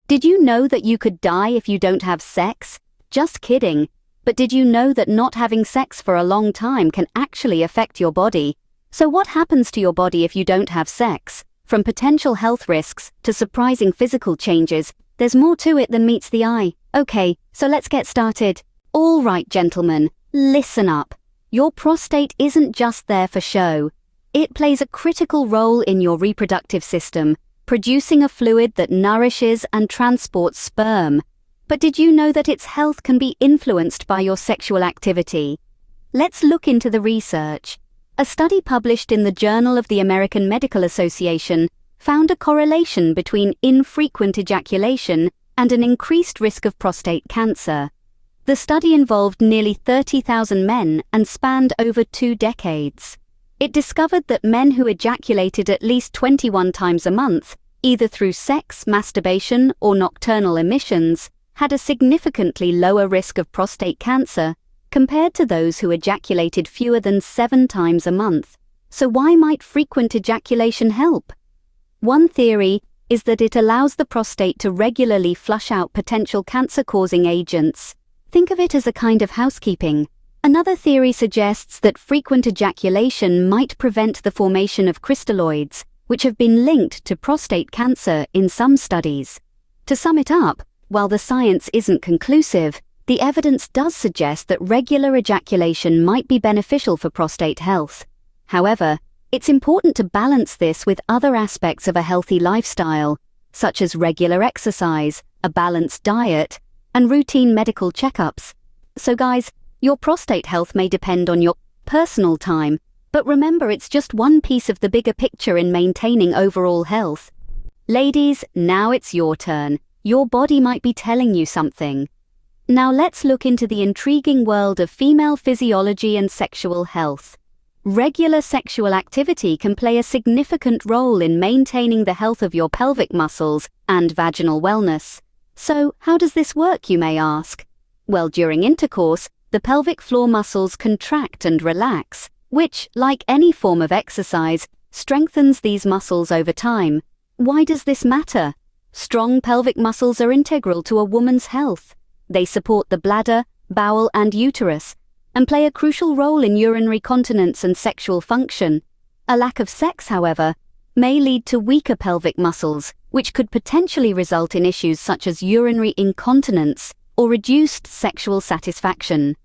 Did you know that you could die if you don't have sex? Just kidding. But did you know that not having sex for a long time can actually affect your body? So what happens to your body if you don't have sex? From potential health risks to surprising physical changes, there's more to it than meets the eye. Okay, so let's get started. All right, gentlemen, listen up. Your prostate isn't just there for show. It plays a critical role in your reproductive system, producing a fluid that nourishes and transports sperm. But did you know that its health can be influenced by your sexual activity? Let's look into the research. A study published in the Journal of the American Medical Association found a correlation between infrequent ejaculation and an increased risk of prostate cancer. The study involved nearly 30,000 men and spanned over 2 decades. It discovered that men who ejaculated at least 21 times a month, either through sex, masturbation, or nocturnal emissions, had a significantly lower risk of prostate cancer compared to those who ejaculated fewer than 7 times a month. So why might frequent ejaculation help? One theory is that it allows the prostate to regularly flush out potential cancer-causing agents. Think of it as a kind of housekeeping. Another theory suggests that frequent ejaculation might prevent the formation of crystalloids, which have been linked to prostate cancer in some studies. To sum it up, while the science isn't conclusive, the evidence does suggest that regular ejaculation might be beneficial for prostate health. However, it's important to balance this with other aspects of a healthy lifestyle, such as regular exercise, a balanced diet, and routine medical checkups. So guys, your prostate health may depend on your personal time, but remember it's just one piece of the bigger picture in maintaining overall health. Ladies, now it's your turn. Your body might be telling you something. Now let's look into the intriguing world of female physiology and sexual health. Regular sexual activity can play a significant role in maintaining the health of your pelvic muscles and vaginal wellness. So, how does this work, you may ask? Well, during intercourse, the pelvic floor muscles contract and relax, which, like any form of exercise, strengthens these muscles over time. Why does this matter? Strong pelvic muscles are integral to a woman's health. They support the bladder, bowel, and uterus, and play a crucial role in urinary continence and sexual function. A lack of sex, however, may lead to weaker pelvic muscles, which could potentially result in issues such as urinary incontinence or reduced sexual satisfaction.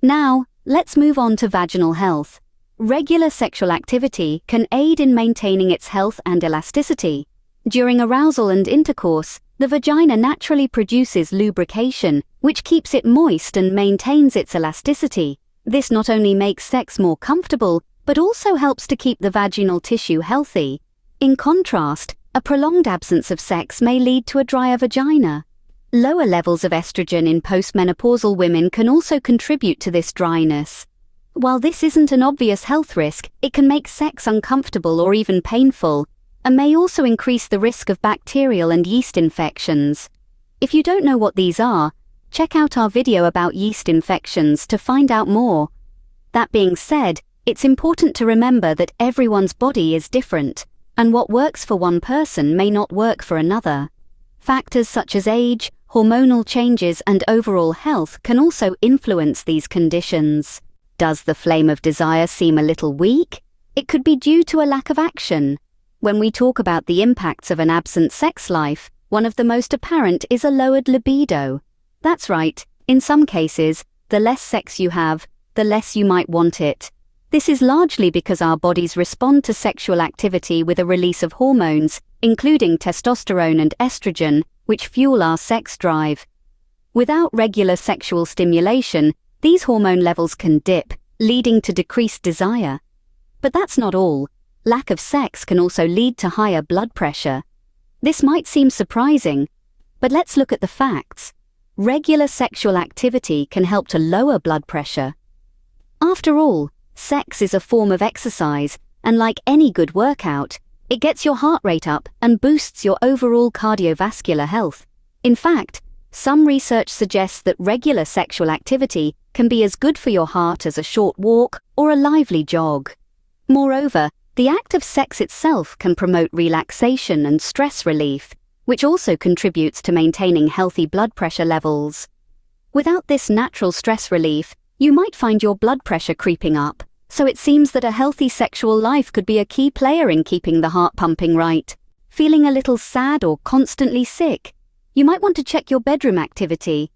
Now, let's move on to vaginal health. Regular sexual activity can aid in maintaining its health and elasticity. During arousal and intercourse, the vagina naturally produces lubrication, which keeps it moist and maintains its elasticity. This not only makes sex more comfortable, but also helps to keep the vaginal tissue healthy. In contrast, a prolonged absence of sex may lead to a drier vagina. Lower levels of estrogen in postmenopausal women can also contribute to this dryness. While this isn't an obvious health risk, it can make sex uncomfortable or even painful, and may also increase the risk of bacterial and yeast infections. If you don't know what these are, check out our video about yeast infections to find out more. That being said, it's important to remember that everyone's body is different, and what works for one person may not work for another. Factors such as age, hormonal changes, and overall health can also influence these conditions. Does the flame of desire seem a little weak? It could be due to a lack of action. When we talk about the impacts of an absent sex life, one of the most apparent is a lowered libido. That's right, in some cases, the less sex you have, the less you might want it. This is largely because our bodies respond to sexual activity with a release of hormones, including testosterone and estrogen, which fuel our sex drive. Without regular sexual stimulation, these hormone levels can dip, leading to decreased desire. But that's not all. Lack of sex can also lead to higher blood pressure. This might seem surprising, but let's look at the facts. Regular sexual activity can help to lower blood pressure. After all, sex is a form of exercise, and like any good workout, it gets your heart rate up and boosts your overall cardiovascular health. In fact, some research suggests that regular sexual activity can be as good for your heart as a short walk or a lively jog. Moreover, the act of sex itself can promote relaxation and stress relief. which also contributes to maintaining healthy blood pressure levels. Without this natural stress relief, you might find your blood pressure creeping up, so it seems that a healthy sexual life could be a key player in keeping the heart pumping right. Feeling a little sad or constantly sick? You might want to check your bedroom activity.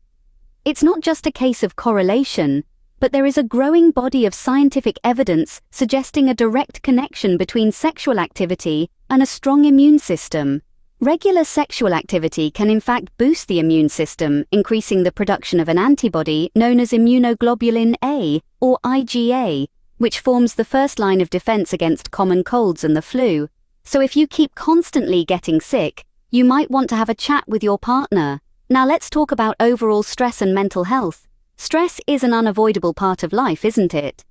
It's not just a case of correlation, but there is a growing body of scientific evidence suggesting a direct connection between sexual activity and a strong immune system. Regular sexual activity can in fact boost the immune system, increasing the production of an antibody known as immunoglobulin A, or IgA, which forms the first line of defense against common colds and the flu. So if you keep constantly getting sick, you might want to have a chat with your partner. Now let's talk about overall stress and mental health. Stress is an unavoidable part of life, isn't it?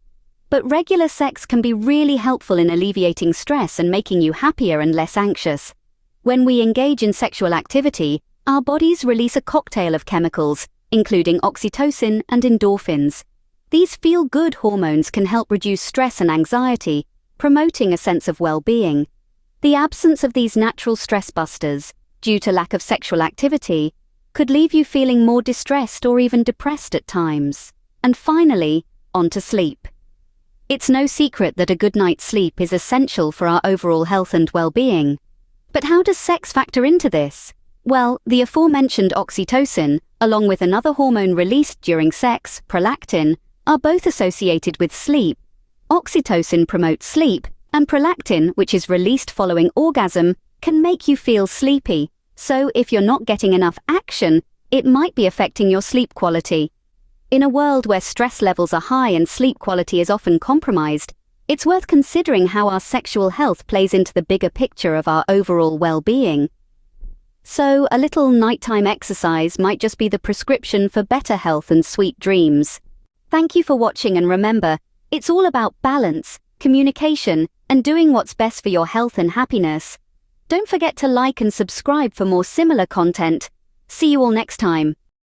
But regular sex can be really helpful in alleviating stress and making you happier and less anxious. When we engage in sexual activity, our bodies release a cocktail of chemicals, including oxytocin and endorphins. These feel-good hormones can help reduce stress and anxiety, promoting a sense of well-being. The absence of these natural stress busters, due to lack of sexual activity, could leave you feeling more distressed or even depressed at times. And finally, on to sleep. It's no secret that a good night's sleep is essential for our overall health and well-being. But how does sex factor into this? Well, the aforementioned oxytocin, along with another hormone released during sex, prolactin, are both associated with sleep. Oxytocin promotes sleep, and prolactin, which is released following orgasm, can make you feel sleepy. So if you're not getting enough action, it might be affecting your sleep quality. In a world where stress levels are high and sleep quality is often compromised, it's worth considering how our sexual health plays into the bigger picture of our overall well-being. So, a little nighttime exercise might just be the prescription for better health and sweet dreams. Thank you for watching, and remember, it's all about balance, communication, and doing what's best for your health and happiness. Don't forget to like and subscribe for more similar content. See you all next time.